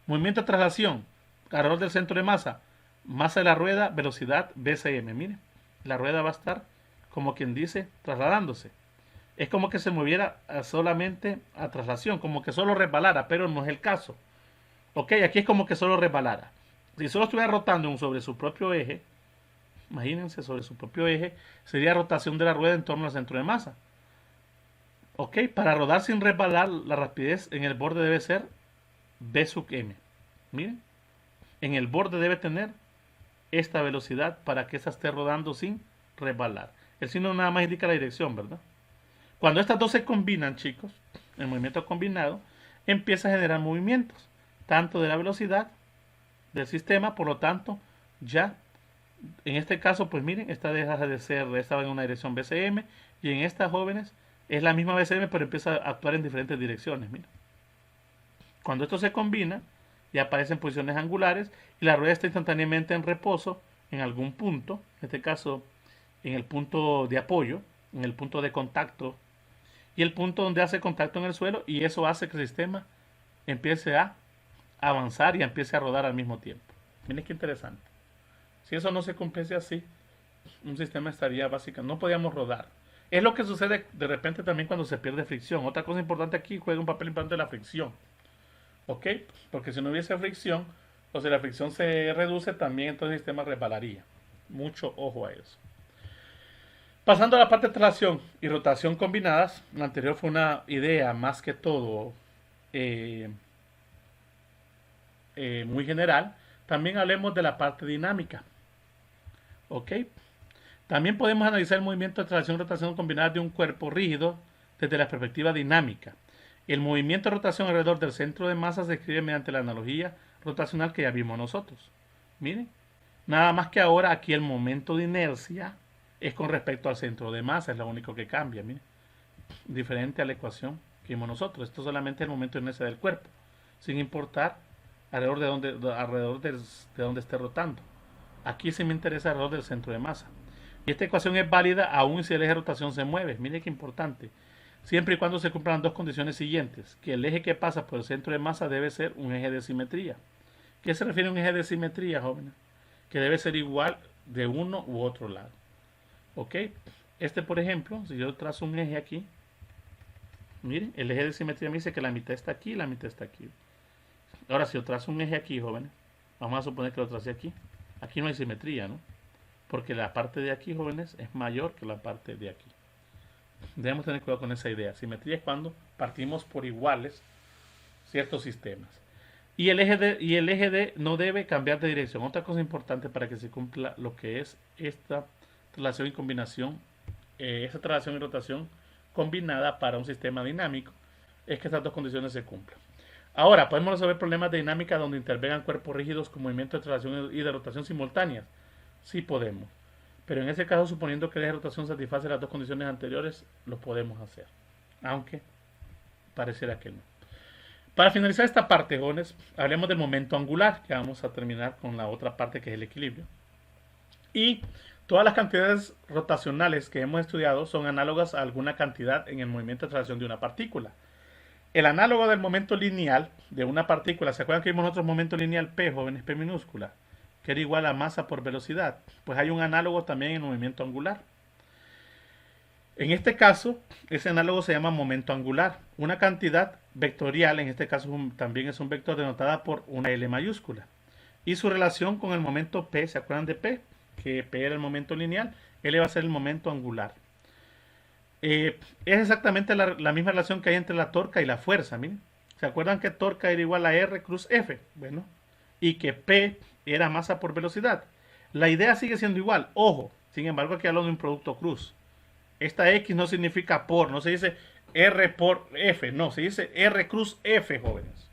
Movimiento de traslación, alrededor del centro de masa, masa de la rueda, velocidad BCM. Mire, la rueda va a estar, como quien dice, trasladándose. Es como que se moviera solamente a traslación, como que solo resbalara, pero no es el caso. Ok, aquí es como que solo resbalara. Si solo estuviera rotando sobre su propio eje, imagínense, sobre su propio eje, sería rotación de la rueda en torno al centro de masa. Ok, para rodar sin resbalar, la rapidez en el borde debe ser V sub m. Miren, en el borde debe tener esta velocidad para que esa esté rodando sin resbalar. El signo nada más indica la dirección, ¿verdad? Cuando estas dos se combinan, chicos, el movimiento combinado empieza a generar movimientos, tanto de la velocidad del sistema, por lo tanto, ya en este caso, pues miren, esta deja de ser, estaba en una dirección BCM, y en estas jóvenes es la misma BCM, pero empieza a actuar en diferentes direcciones. Miren. Cuando esto se combina, ya aparecen posiciones angulares y la rueda está instantáneamente en reposo en algún punto, en este caso en el punto de apoyo, en el punto de contacto y el punto donde hace contacto en el suelo, y eso hace que el sistema empiece a avanzar y empiece a rodar al mismo tiempo. Miren qué interesante. Si eso no se cumpliese así, un sistema estaría básicamente, no podíamos rodar. Es lo que sucede de repente también cuando se pierde fricción. Otra cosa importante aquí, juega un papel importante la fricción. ¿Ok? Porque si no hubiese fricción, o si la fricción se reduce, también entonces el sistema resbalaría. Mucho ojo a eso. Pasando a la parte de traslación y rotación combinadas, la anterior fue una idea más que todo eh, muy general. También hablemos de la parte dinámica. ¿Ok? También podemos analizar el movimiento de traslación y rotación combinada de un cuerpo rígido desde la perspectiva dinámica. El movimiento de rotación alrededor del centro de masa se describe mediante la analogía rotacional que ya vimos nosotros. Miren, nada más que ahora aquí el momento de inercia es con respecto al centro de masa, es lo único que cambia, miren. Diferente a la ecuación que vimos nosotros. Esto solamente es el momento de inercia del cuerpo, sin importar alrededor de donde esté rotando. Aquí sí me interesa alrededor del centro de masa. Y esta ecuación es válida aún si el eje de rotación se mueve. Mire qué importante. Siempre y cuando se cumplan las dos condiciones siguientes. Que el eje que pasa por el centro de masa debe ser un eje de simetría. ¿Qué se refiere a un eje de simetría, jóvenes? Que debe ser igual de uno u otro lado. ¿Ok? Este, por ejemplo, si yo trazo un eje aquí, miren, el eje de simetría me dice que la mitad está aquí y la mitad está aquí. Ahora, si yo trazo un eje aquí, jóvenes, vamos a suponer que lo trace aquí. Aquí no hay simetría, ¿no? Porque la parte de aquí, jóvenes, es mayor que la parte de aquí. Debemos tener cuidado con esa idea. Simetría es cuando partimos por iguales ciertos sistemas. Y el eje D no debe cambiar de dirección. Otra cosa importante para que se cumpla lo que es esta traslación y combinación, esta traslación y rotación combinada para un sistema dinámico, es que estas dos condiciones se cumplan. Ahora, podemos resolver problemas de dinámica donde intervengan cuerpos rígidos con movimientos de traslación y de rotación simultáneas. Sí podemos. Pero en ese caso, suponiendo que el eje de rotación satisface las dos condiciones anteriores, lo podemos hacer. Aunque pareciera que no. Para finalizar esta parte, jóvenes, hablemos del momento angular, que vamos a terminar con la otra parte que es el equilibrio. Y todas las cantidades rotacionales que hemos estudiado son análogas a alguna cantidad en el movimiento de traslación de una partícula. El análogo del momento lineal de una partícula, ¿se acuerdan que vimos nosotros momento lineal P, jóvenes, P minúscula, que era igual a masa por velocidad? Pues hay un análogo también en el movimiento angular. En este caso, ese análogo se llama momento angular. Una cantidad vectorial, en este caso también es un vector denotada por una L mayúscula. Y su relación con el momento P, ¿se acuerdan de P? Que P era el momento lineal, L va a ser el momento angular. Es exactamente la misma relación que hay entre la torca y la fuerza. Miren. ¿Se acuerdan que torca era igual a R cruz F? Bueno, y que P era masa por velocidad. La idea sigue siendo igual. Ojo, sin embargo aquí hablo de un producto cruz. Esta X no significa por, no se dice R por F, no, se dice R cruz F, jóvenes.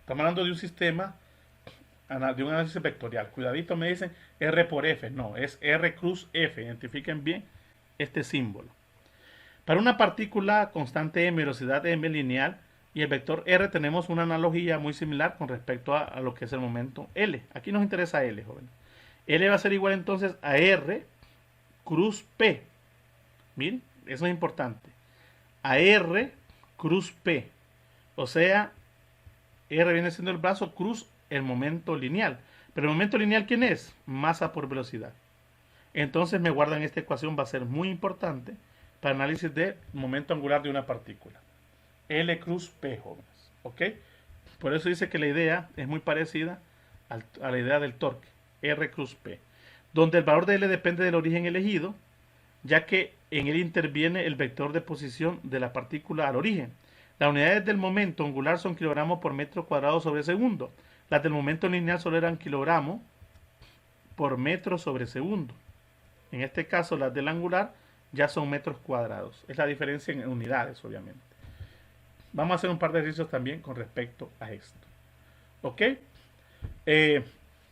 Estamos hablando de un sistema, de un análisis vectorial. Cuidadito, me dicen R por F, no, es R cruz F. Identifiquen bien este símbolo. Para una partícula constante M, velocidad M lineal y el vector R tenemos una analogía muy similar con respecto a lo que es el momento L. Aquí nos interesa L, jóvenes. L va a ser igual entonces a R cruz P. Miren, eso es importante. A R cruz P. O sea, R viene siendo el brazo cruz el momento lineal. Pero el momento lineal, ¿quién es? Masa por velocidad. Entonces me guardan esta ecuación, va a ser muy importante para análisis de momento angular de una partícula. L cruz P, jóvenes. ¿Ok? Por eso dice que la idea es muy parecida a la idea del torque. R cruz P. Donde el valor de L depende del origen elegido, ya que en él interviene el vector de posición de la partícula al origen. Las unidades del momento angular son kilogramos por metro cuadrado sobre segundo. Las del momento lineal solo eran kilogramos por metro sobre segundo. En este caso, las del angular ya son metros cuadrados. Es la diferencia en unidades, obviamente. Vamos a hacer un par de ejercicios también con respecto a esto. ¿Ok?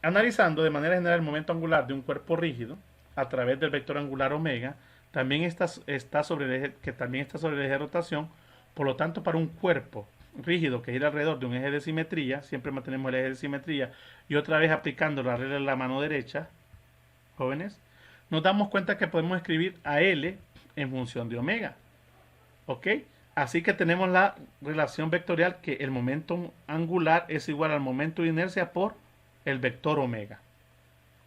Analizando de manera general el momento angular de un cuerpo rígido a través del vector angular omega, también está sobre el eje, que también está sobre el eje de rotación. Por lo tanto, para un cuerpo rígido que gira alrededor de un eje de simetría, siempre mantenemos el eje de simetría, y otra vez aplicando la regla de la mano derecha, jóvenes, nos damos cuenta que podemos escribir a L en función de omega. ¿Ok? Así que tenemos la relación vectorial que el momento angular es igual al momento de inercia por el vector omega.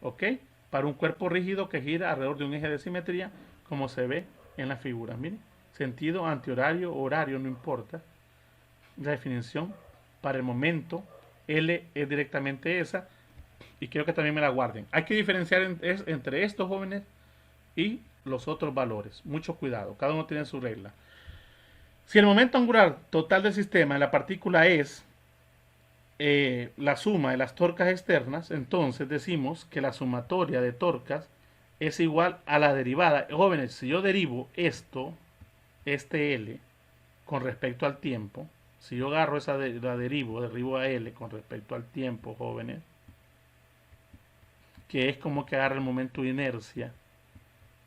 ¿Ok? Para un cuerpo rígido que gira alrededor de un eje de simetría, como se ve en la figura. Miren, sentido antihorario, horario, no importa. La definición para el momento L es directamente esa, y quiero que también me la guarden. Hay que diferenciar entre estos, jóvenes, y los otros valores. Mucho cuidado, cada uno tiene su regla. Si el momento angular total del sistema en la partícula es la suma de las torcas externas, entonces decimos que la sumatoria de torcas es igual a la derivada. Jóvenes, si yo derivo este L con respecto al tiempo, si yo agarro la derivo a L con respecto al tiempo, jóvenes, que es como que agarra el momento de inercia,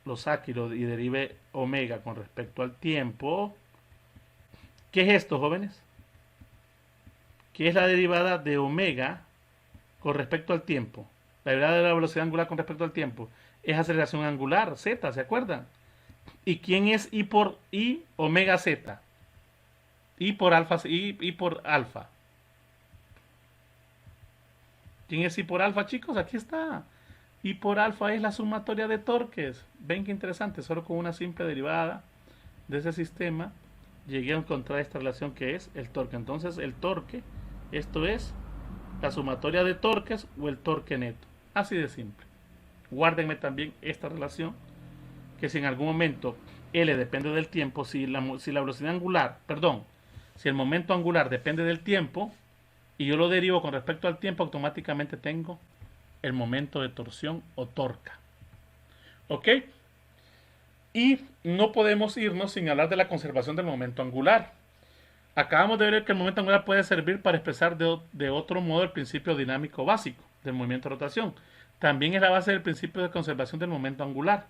lo saque y derive omega con respecto al tiempo. ¿Qué es esto, jóvenes? ¿Qué es la derivada de omega con respecto al tiempo? La derivada de la velocidad angular con respecto al tiempo es aceleración angular, z, ¿se acuerdan? ¿Y quién es I por I omega z? I por alfa. ¿Quién es I por alfa, chicos? Aquí está. I por alfa es la sumatoria de torques. Ven qué interesante, solo con una simple derivada de ese sistema llegué a encontrar esta relación que es el torque. Entonces el torque, esto es la sumatoria de torques o el torque neto. Así de simple. Guárdenme también esta relación, que si en algún momento L depende del tiempo, si la velocidad angular, perdón, si el momento angular depende del tiempo y yo lo derivo con respecto al tiempo, automáticamente tengo el momento de torsión o torca. ¿Ok? Y no podemos irnos sin hablar de la conservación del momento angular. Acabamos de ver que el momento angular puede servir para expresar de otro modo el principio dinámico básico del movimiento de rotación. También es la base del principio de conservación del momento angular.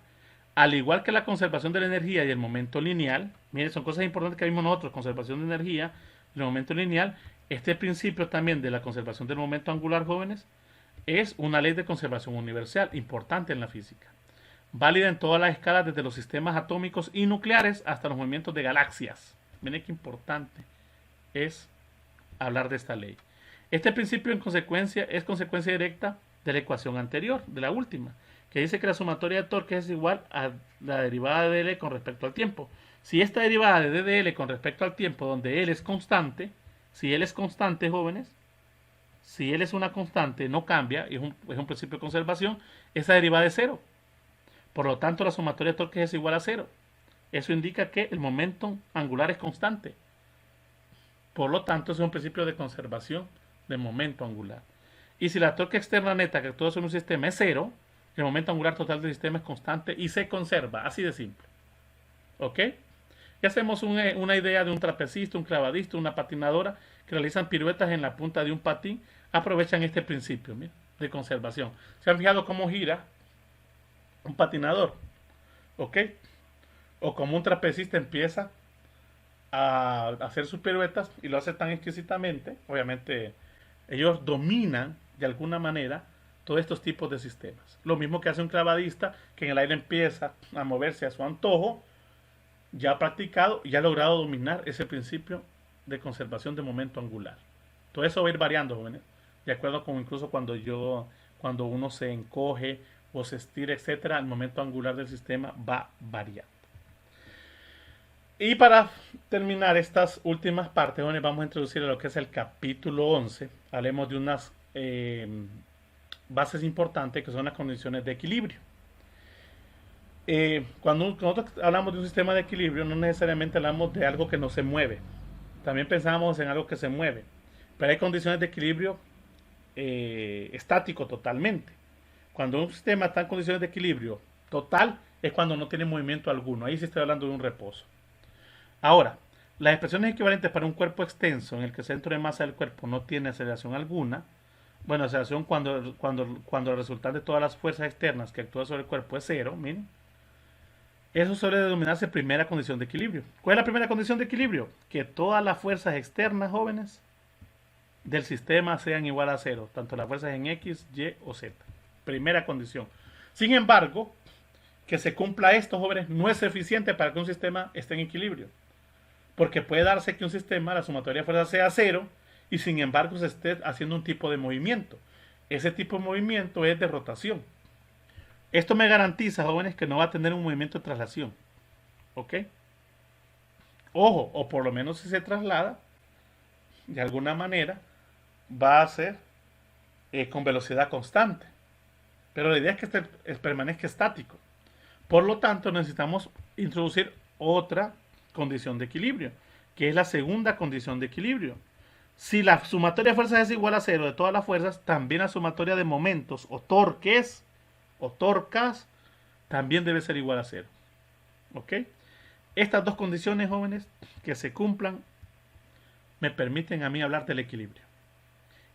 Al igual que la conservación de la energía y el momento lineal, miren, son cosas importantes que vimos nosotros, conservación de energía y el momento lineal, Este principio también de la conservación del momento angular, jóvenes, es una ley de conservación universal importante en la física, válida en todas las escalas desde los sistemas atómicos y nucleares hasta los movimientos de galaxias. Miren qué importante es hablar de esta ley. Este principio en consecuencia es consecuencia directa de la ecuación anterior, de la última, que dice que la sumatoria de torques es igual a la derivada de dl con respecto al tiempo. Si esta derivada de dl con respecto al tiempo, donde L es constante, si L es constante, jóvenes, si L es una constante, no cambia, es un principio de conservación, esa derivada es cero. Por lo tanto, la sumatoria de torques es igual a cero. Eso indica que el momento angular es constante. Por lo tanto, es un principio de conservación del momento angular. Y si la torque externa neta que actúa sobre un sistema es cero, el momento angular total del sistema es constante y se conserva. Así de simple. ¿Ok? Y hacemos una idea de un trapecista, un clavadista, una patinadora que realizan piruetas en la punta de un patín. Aprovechan este principio, mira, de conservación. ¿Se han fijado cómo gira un patinador? ¿Ok? O como un trapecista empieza a hacer sus piruetas y lo hace tan exquisitamente. Obviamente ellos dominan de alguna manera todos estos tipos de sistemas. Lo mismo que hace un clavadista que en el aire empieza a moverse a su antojo, ya ha practicado y ha logrado dominar ese principio de conservación de momento angular. Todo eso va a ir variando, jóvenes, de acuerdo con incluso cuando uno se encoge o se estira, etcétera, el momento angular del sistema va variando. Y para terminar estas últimas partes, jóvenes, vamos a introducir lo que es el capítulo 11. Hablemos de unas bases importantes que son las condiciones de equilibrio. Cuando nosotros hablamos de un sistema de equilibrio, no necesariamente hablamos de algo que no se mueve. También pensamos en algo que se mueve. Pero hay condiciones de equilibrio estático totalmente. Cuando un sistema está en condiciones de equilibrio total, es cuando no tiene movimiento alguno. Ahí sí estoy hablando de un reposo. Ahora, las expresiones equivalentes para un cuerpo extenso en el que el centro de masa del cuerpo no tiene aceleración alguna. Bueno, aceleración cuando el resultado de todas las fuerzas externas que actúan sobre el cuerpo es cero, miren. Eso suele denominarse primera condición de equilibrio. ¿Cuál es la primera condición de equilibrio? Que todas las fuerzas externas, jóvenes, del sistema sean igual a cero, tanto las fuerzas en X, Y o Z. Primera condición. Sin embargo, que se cumpla esto, jóvenes, no es suficiente para que un sistema esté en equilibrio. Porque puede darse que un sistema, la sumatoria de fuerzas sea cero, y sin embargo se esté haciendo un tipo de movimiento. Ese tipo de movimiento es de rotación. Esto me garantiza, jóvenes, que no va a tener un movimiento de traslación. ¿Ok? Ojo, o por lo menos si se traslada, de alguna manera, va a ser con velocidad constante. Pero la idea es que permanezca estático. Por lo tanto, necesitamos introducir otra condición de equilibrio, que es la segunda condición de equilibrio. Si la sumatoria de fuerzas es igual a cero de todas las fuerzas, también la sumatoria de momentos o torques o torcas también debe ser igual a cero. ¿Ok? Estas dos condiciones, jóvenes, que se cumplan, me permiten a mí hablar del equilibrio.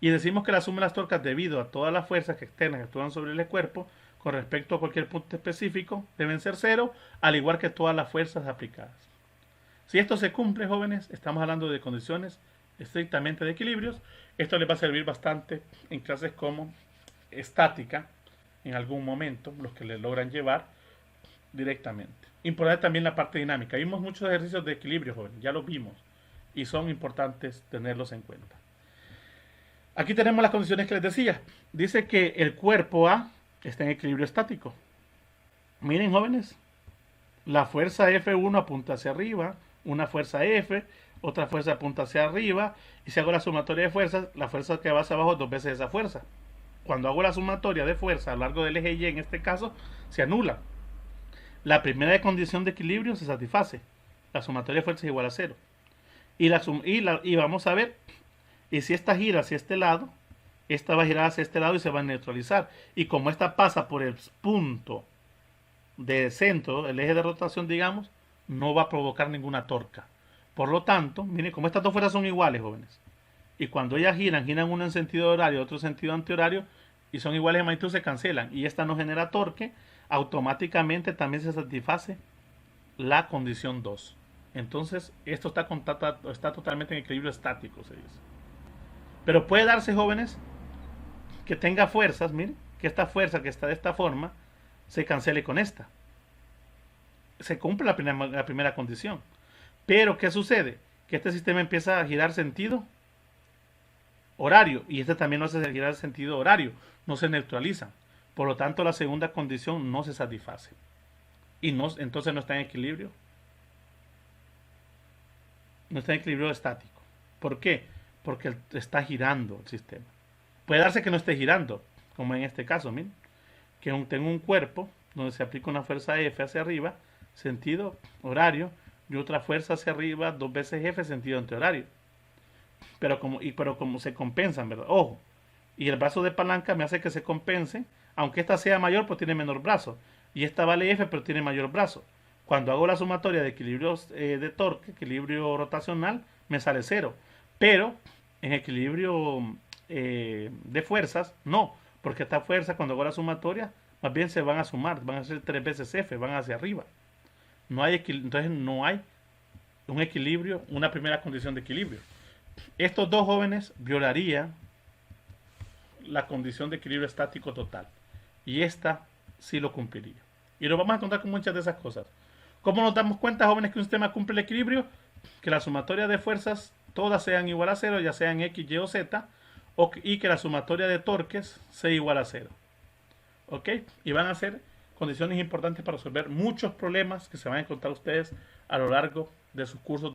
Y decimos que la suma de las torcas debido a todas las fuerzas externas que actúan sobre el cuerpo con respecto a cualquier punto específico deben ser cero, al igual que todas las fuerzas aplicadas. Si esto se cumple, jóvenes, estamos hablando de condiciones estrictamente de equilibrios. Esto les va a servir bastante en clases como estática, en algún momento, los que les logran llevar directamente. Importante también la parte dinámica. Vimos muchos ejercicios de equilibrio, jóvenes, ya los vimos, y son importantes tenerlos en cuenta. Aquí tenemos las condiciones que les decía. Dice que el cuerpo A está en equilibrio estático. Miren, jóvenes, la fuerza F1 apunta hacia arriba, una fuerza F, otra fuerza apunta hacia arriba, y si hago la sumatoria de fuerzas, la fuerza que va hacia abajo es dos veces esa fuerza. Cuando hago la sumatoria de fuerza a lo largo del eje Y, en este caso, se anula. La primera condición de equilibrio se satisface. La sumatoria de fuerzas es igual a cero. Y vamos a ver, y si esta gira hacia este lado, esta va a girar hacia este lado y se va a neutralizar. Y como esta pasa por el punto de centro, el eje de rotación, digamos, no va a provocar ninguna torca. Por lo tanto, miren, como estas dos fuerzas son iguales, jóvenes, y cuando ellas giran una en sentido horario, otro en sentido antihorario, y son iguales de magnitud, se cancelan, y esta no genera torque, automáticamente también se satisface la condición 2. Entonces, esto está totalmente en equilibrio estático, se dice. Pero puede darse, jóvenes, que tenga fuerzas, miren, que esta fuerza que está de esta forma se cancele con esta. Se cumple la primera condición. Pero, ¿qué sucede? Que este sistema empieza a girar sentido horario y este también no se girar sentido horario, no se neutralizan. Por lo tanto, la segunda condición no se satisface. Y no, entonces no está en equilibrio. No está en equilibrio estático. ¿Por qué? Porque está girando el sistema. Puede darse que no esté girando, como en este caso, miren, que tengo un cuerpo donde se aplica una fuerza F hacia arriba, sentido horario, y otra fuerza hacia arriba, dos veces F, sentido antihorario. Pero como se compensan, ¿verdad? Ojo, y el brazo de palanca me hace que se compense, aunque esta sea mayor, pues tiene menor brazo. Y esta vale F, pero tiene mayor brazo. Cuando hago la sumatoria de equilibrios de torque, equilibrio rotacional, me sale cero. Pero en equilibrio de fuerzas, no. Porque esta fuerza, cuando hago la sumatoria, más bien se van a sumar, van a ser 3 veces F, van hacia arriba. Entonces no hay un equilibrio, una primera condición de equilibrio. Estos dos jóvenes violarían la condición de equilibrio estático total. Y esta sí lo cumpliría. Y nos vamos a encontrar con muchas de esas cosas. ¿Cómo nos damos cuenta, jóvenes, que un sistema cumple el equilibrio? Que la sumatoria de fuerzas todas sean igual a cero, ya sean X, Y o Z, y que la sumatoria de torques sea igual a cero. ¿Ok? Y van a ser condiciones importantes para resolver muchos problemas que se van a encontrar ustedes a lo largo de sus cursos